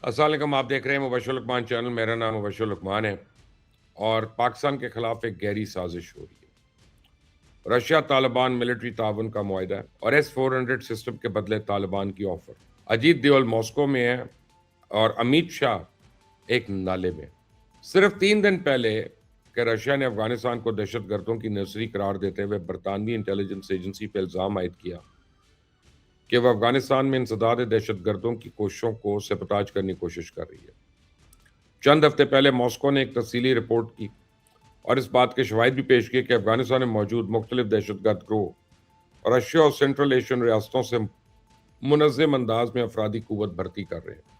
السلام علیکم، آپ دیکھ رہے ہیں مبشر لقمان چینل. میرا نام مبشر لقمان ہے اور پاکستان کے خلاف ایک گہری سازش ہو رہی ہے. رشیا طالبان ملٹری تعاون کا معاہدہ اور S-400 سسٹم کے بدلے طالبان کی آفر. اجیت دیول ماسکو میں ہے اور امیت شاہ ایک نالے میں. صرف 3 دن پہلے کہ رشیا نے افغانستان کو دہشت گردوں کی نرسری قرار دیتے ہوئے برطانوی انٹیلیجنس ایجنسی پہ الزام عائد کیا کہ وہ افغانستان میں انسداد دہشت گردوں کی کوششوں کو سبوتاژ کرنے کی کوشش کر رہی ہے. چند ہفتے پہلے ماسکو نے ایک تفصیلی رپورٹ کی اور اس بات کے شواہد بھی پیش کیے کہ افغانستان میں موجود مختلف دہشت گرد گروہ رشیا اور سینٹرل ایشین ریاستوں سے منظم انداز میں افرادی قوت بھرتی کر رہے ہیں.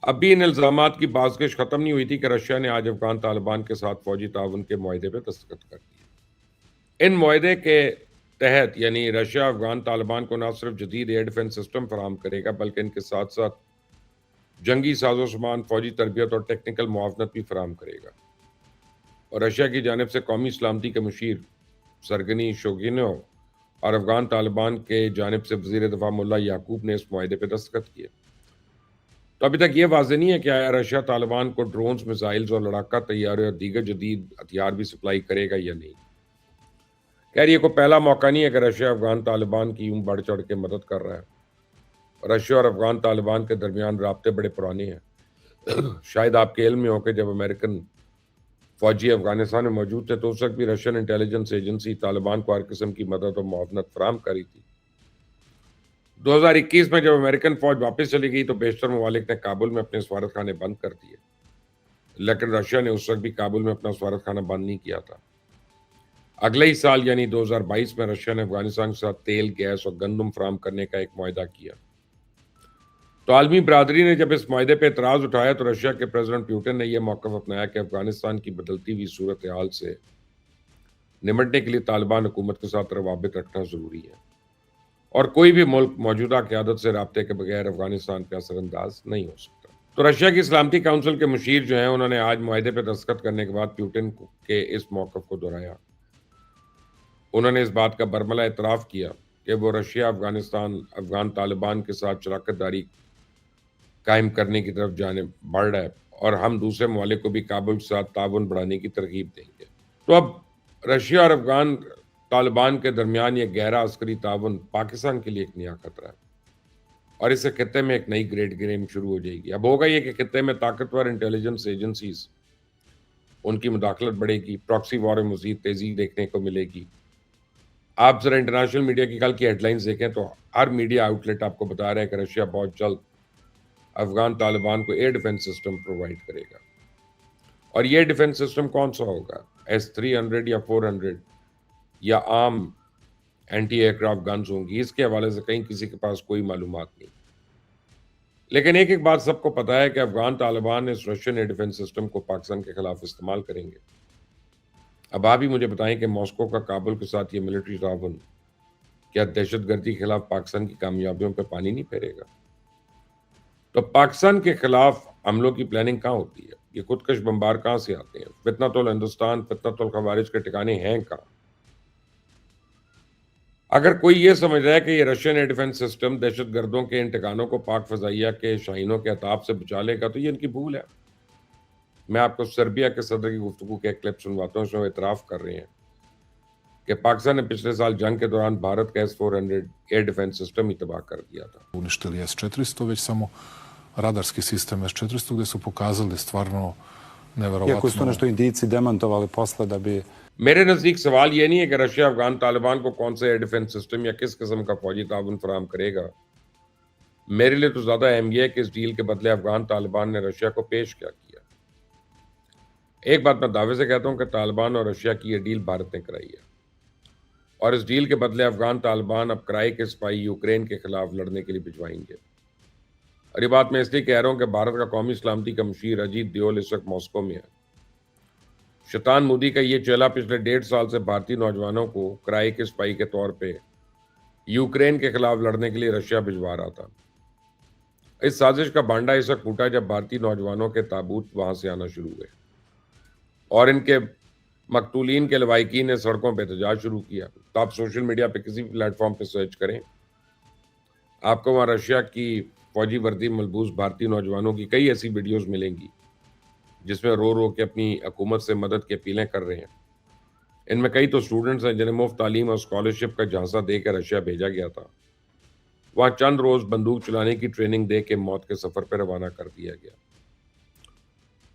اب بھی ان الزامات کی بازگشت ختم نہیں ہوئی تھی کہ رشیا نے آج افغان طالبان کے ساتھ فوجی تعاون کے معاہدے پہ دستخط کر دیے. ان معاہدے کے تحت یعنی رشیا افغان طالبان کو نہ صرف جدید ایئر ڈیفنس سسٹم فراہم کرے گا بلکہ ان کے ساتھ ساتھ جنگی ساز و سامان، فوجی تربیت اور ٹیکنیکل معاونت بھی فراہم کرے گا. اور رشیا کی جانب سے قومی سلامتی کے مشیر سرگنی شوگینو اور افغان طالبان کے جانب سے وزیر دفاع ملا یعقوب نے اس معاہدے پہ دستخط کیے. تو ابھی تک یہ واضح نہیں ہے کہ آیا رشیا طالبان کو ڈرونز، میزائلز اور لڑاکا طیارے اور دیگر جدید ہتھیار بھی سپلائی کرے گا یا نہیں. خیر، یہ کوئی پہلا موقع نہیں ہے کہ رشیا افغان طالبان کی یوں بڑھ چڑھ کے مدد کر رہا ہے. رشیا اور افغان طالبان کے درمیان رابطے بڑے پرانے ہیں. شاید آپ کے علم میں ہو کہ جب امریکن فوجی افغانستان میں موجود تھے تو اس وقت بھی رشین انٹیلیجنس ایجنسی طالبان کو ہر قسم کی مدد اور معاونت فراہم کری تھی. 2021 میں جب امریکن فوج واپس چلی گئی تو بیشتر ممالک نے کابل میں اپنے سفارت خانے بند کر دیے، لیکن رشیا نے اس وقت بھی کابل میں اپنا سفارت خانہ بند نہیں کیا تھا. اگلے ہی سال یعنی 2022 میں رشیا نے افغانستان کے ساتھ تیل، گیس اور گندم فراہم کرنے کا ایک معاہدہ کیا. تو عالمی برادری نے جب اس معاہدے پہ اعتراض اٹھایا تو رشیا کے پریزیڈنٹ پیوٹن نے یہ موقف اپنایا کہ افغانستان کی بدلتی ہوئی صورتحال سے نمٹنے کے لیے طالبان حکومت کے ساتھ روابط رکھنا ضروری ہے اور کوئی بھی ملک موجودہ قیادت سے رابطے کے بغیر افغانستان پہ اثر انداز نہیں ہو سکتا. تو رشیا کی سلامتی کونسل کے مشیر جو ہیں انہوں نے آج معاہدے پہ دستخط کرنے کے بعد پیوٹن کے اس موقف کو دہرایا. انہوں نے اس بات کا برملا اعتراف کیا کہ وہ رشیا افغان طالبان کے ساتھ شراکت داری قائم کرنے کی طرف جانب بڑھ رہا ہے اور ہم دوسرے ممالک کو بھی کابل کے ساتھ تعاون بڑھانے کی ترغیب دیں گے. تو اب رشیا اور افغان طالبان کے درمیان یہ گہرا عسکری تعاون پاکستان کے لیے ایک نیا خطرہ ہے اور اس سے خطے میں ایک نئی گریڈ گیم شروع ہو جائے گی. اب ہوگا یہ کہ خطے میں طاقتور انٹیلیجنس ایجنسیز ان کی مداخلت بڑھے گی، پراکسی وار میں مزید تیزی دیکھنے کو ملے گی. آپ ذرا انٹرنیشنل میڈیا کی کل کی ہیڈ لائنز دیکھیں تو ہر میڈیا آؤٹ لیٹ آپ کو بتا رہا ہے کہ رشیا بہت جلد افغان طالبان کو ایئر ڈیفنس سسٹم پرووائڈ کرے گا. اور یہ ڈیفنس سسٹم کون سا ہوگا؟ S-300 یا 400 یا عام اینٹی ایئر کرافٹ گنز ہوں گی؟ اس کے حوالے سے کہیں کسی کے پاس کوئی معلومات نہیں. لیکن ایک بات سب کو پتا ہے کہ افغان طالبان اس رشین ایئر ڈیفنس سسٹم کو پاکستان کے خلاف استعمال کریں گے. اب آپ ہی مجھے بتائیں کہ ماسکو کا کابل کے ساتھ یہ ملٹری تعاون کیا دہشت گردی کے خلاف پاکستان کی کامیابیوں پہ پانی نہیں پھیرے گا؟ تو پاکستان کے خلاف حملوں کی پلاننگ کہاں ہوتی ہے؟ یہ خودکش بمبار کہاں سے آتے ہیں؟ فتنۃ الہندوستان، فتنۃ الخوارج کے ٹھکانے ہیں کہاں؟ اگر کوئی یہ سمجھ رہا ہے کہ یہ رشین ایئر ڈیفنس سسٹم دہشت گردوں کے ان ٹھکانوں کو پاک فضائیہ کے شاہینوں کے عطاب سے بچا لے گا تو یہ ان کی بھول ہے. میں آپ کو سربیا کے صدر کی گفتگو کے ایک کلپ سنواتا ہوں. اس میں وہ اعتراف کر رہے ہیں کہ پاکستان نے پچھلے سال جنگ کے دوران بھارت کا S-400 ایئر ڈیفنس سسٹم ہی تباہ کر دیا تھا. Uništili S-400, već samo radarski sistem S-400 gde su pokazali stvarno neverovatno. Iako su to nešto Indijci demantovali posle da bi... میرے نزدیک سوال یہ نہیں ہے کہ رشیا افغان طالبان کو کون سے ایئر ڈیفنس سسٹم یا کس قسم کا فوجی تعاون فراہم کرے گا. میرے لیے تو زیادہ اہم یہ ہے کہ اس ڈیل کے بدلے افغان طالبان نے رشیا کو پیش کیا کیا. ایک بات میں دعوے سے کہتا ہوں کہ طالبان اور رشیا کی یہ ڈیل بھارت نے کرائی ہے اور اس ڈیل کے بدلے افغان طالبان اب کرائے کے سپاہی یوکرین کے خلاف لڑنے کے لیے بھجوائیں گے. اور یہ بات میں اس لیے کہہ رہا ہوں کہ بھارت کا قومی سلامتی کا مشیر اجیت دیول اس وقت ماسکو میں ہے. شیطان مودی کا یہ چیلا پچھلے 1.5 سال سے بھارتی نوجوانوں کو کرائے کے سپاہی کے طور پہ یوکرین کے خلاف لڑنے کے لیے رشیا بھجوا رہا تھا. اس سازش کا بانڈا اس وقت پھوٹا جب بھارتی نوجوانوں کے تابوت وہاں سے آنا شروع ہوئے اور ان کے مقتولین کے لواحقین نے سڑکوں پہ احتجاج شروع کیا. تو آپ سوشل میڈیا پہ کسی بھی پلیٹ فارم پہ سرچ کریں، آپ کو وہاں رشیا کی فوجی وردی ملبوس بھارتی نوجوانوں کی کئی ایسی ویڈیوز ملیں گی جس میں رو رو کے اپنی حکومت سے مدد کی اپیلیں کر رہے ہیں. ان میں کئی تو اسٹوڈنٹس ہیں جنہیں مفت تعلیم اور اسکالرشپ کا جھانسا دے کے رشیا بھیجا گیا تھا. وہاں چند روز بندوق چلانے کی ٹریننگ دے کے موت کے سفر پہ روانہ کر دیا گیا.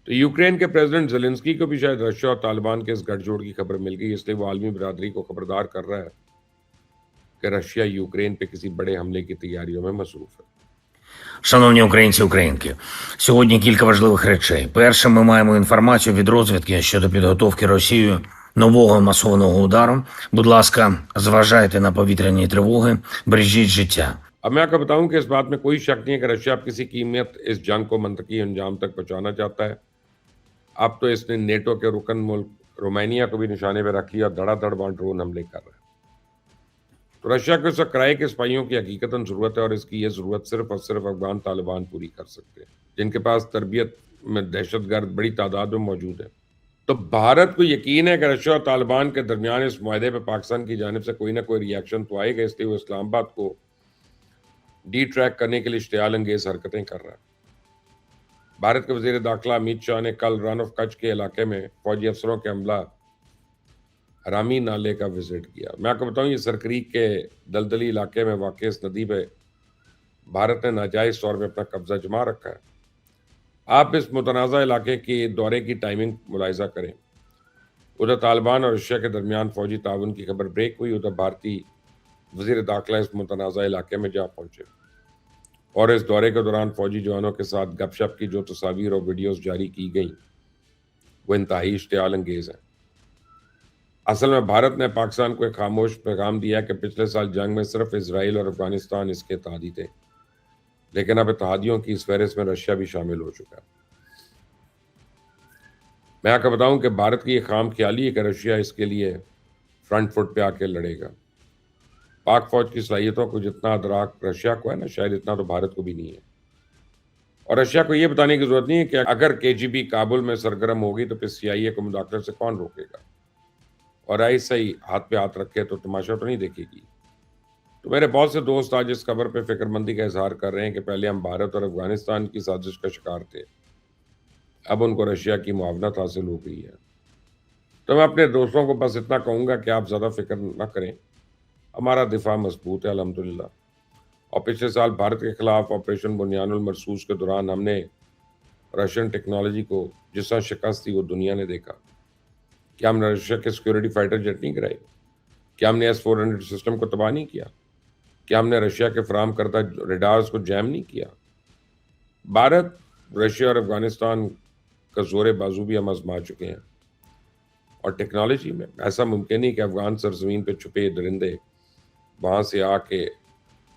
تو یوکرین کے پریزیڈنٹ زیلنسکی کو بھی شاید رشیا اور طالبان کے اس گٹھ جوڑ کی خبر مل گئی، اس لیے وہ عالمی برادری کو خبردار کر رہا ہے کہ رشیا یوکرین پہ کسی بڑے حملے کی تیاریوں میں مصروف ہے. Шановні українці і українки, сьогодні кілька важливих речей. Перше, ми маємо інформацію від розвідки щодо підготовки Росією нового масованого удару. Будь ласка, зважайте на повітряні тривоги, бережіть життя. اب میں آپ کو بتاؤں کہ اس بات میں کوئی شک نہیں ہے کہ رشیا اب کسی قیمت اس جنگ کو منطقی انجام تک پہنچانا چاہتا ہے. اب تو اس نے نیٹو کے رکن ملک رومانیہ کو بھی نشانے پہ رکھ لیا اور دھڑا دھڑ وہاں ڈرون حملے کر رہا ہے. تو رشیا کو اس وقت کرائے کے سپاہیوں کی حقیقتاً ضرورت ہے، اور اس کی یہ ضرورت صرف اور صرف افغان طالبان پوری کر سکتے ہیں جن کے پاس تربیت میں دہشت گرد بڑی تعداد میں موجود ہیں. تو بھارت کو یقین ہے کہ رشیا اور طالبان کے درمیان اس معاہدے پہ پاکستان کی جانب سے کوئی نہ کوئی ری ایکشن تو آئے گا، اس لیے وہ اسلام آباد کو ڈی ٹریک کرنے کے لیے اشتعال انگیز حرکتیں کر رہا ہے. بھارت کے وزیر داخلہ امیت شاہ نے کل رن آف کچھ کے علاقے میں فوجی افسروں کے حملہ رامی نالے کا وزٹ کیا. میں آپ کو بتاؤں یہ سرکریک کے دلدلی علاقے میں واقع اس ندی پہ بھارت نے ناجائز طور پہ اپنا قبضہ جما رکھا ہے. آپ اس متنازع علاقے کے دورے کی ٹائمنگ ملاحظہ کریں. ادھر طالبان اور رشیا کے درمیان فوجی تعاون کی خبر بریک ہوئی، ادھر بھارتی وزیر داخلہ اس متنازع علاقے میں جا پہنچے اور اس دورے کے دوران فوجی جوانوں کے ساتھ گپ شپ کی جو تصاویر اور ویڈیوز جاری کی گئیں وہ انتہائی اشتعال انگیز ہیں. اصل میں بھارت نے پاکستان کو ایک خاموش پیغام دیا کہ پچھلے سال جنگ میں صرف اسرائیل اور افغانستان اس کے اتحادی تھے، لیکن اب اتحادیوں کی اس فہرست میں رشیا بھی شامل ہو چکا ہے. میں آپ کو بتاؤں کہ بھارت کی یہ خام خیالی ہے کہ رشیا اس کے لیے فرنٹ فٹ پہ آ کے لڑے گا. پاک فوج کی صلاحیتوں کو جتنا ادراک رشیا کو ہے نا، شاید اتنا تو بھارت کو بھی نہیں ہے. اور رشیا کو یہ بتانے کی ضرورت نہیں ہے کہ اگر کے جی بی کابل میں سرگرم ہوگی تو پھر سی آئی اے کو مداخلت سے کون روکے گا، اور ایسا ہی ہاتھ پہ ہاتھ رکھے تو تماشا تو نہیں دیکھے گی. تو میرے بہت سے دوست آج اس خبر پہ فکر مندی کا اظہار کر رہے ہیں کہ پہلے ہم بھارت اور افغانستان کی سازش کا شکار تھے، اب ان کو رشیا کی معاونت حاصل ہو گئی ہے. تو میں اپنے دوستوں کو بس اتنا کہوں گا کہ آپ زیادہ فکر نہ کریں، ہمارا دفاع مضبوط ہے الحمدللہ. اور پچھلے سال بھارت کے خلاف آپریشن بنیان المرصوص کے دوران ہم نے رشین ٹیکنالوجی کو جس طرح شکست دی وہ دنیا نے دیکھا. کیا ہم نے رشیا کے سیکورٹی فائٹر جیٹ نہیں گرائے؟ کیا ہم نے S-400 سسٹم کو تباہ نہیں کیا؟ کیا ہم نے رشیا کے فراہم کردہ ریڈارز کو جیم نہیں کیا؟ بھارت، رشیا اور افغانستان کا زور بازو بھی ہم آزما چکے ہیں. اور ٹیکنالوجی میں ایسا ممکن نہیں کہ افغان سرزمین پہ چھپے درندے وہاں سے آ کے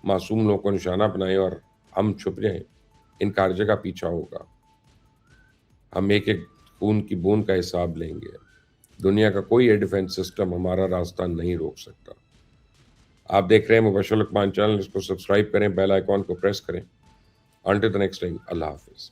معصوم لوگوں کو نشانہ بنائیں اور ہم چھپ جائیں. ان کا ہر جگہ پیچھا ہوگا. ہم ایک ایک خون کی بوند کا حساب لیں گے. دنیا کا کوئی ایئر ڈیفنس سسٹم ہمارا راستہ نہیں روک سکتا. آپ دیکھ رہے ہیں مبشر لقمان چینل، اس کو سبسکرائب کریں، بیل آئیکن کو پریس کریں. انٹل دی نیکسٹ ٹائم، اللہ حافظ.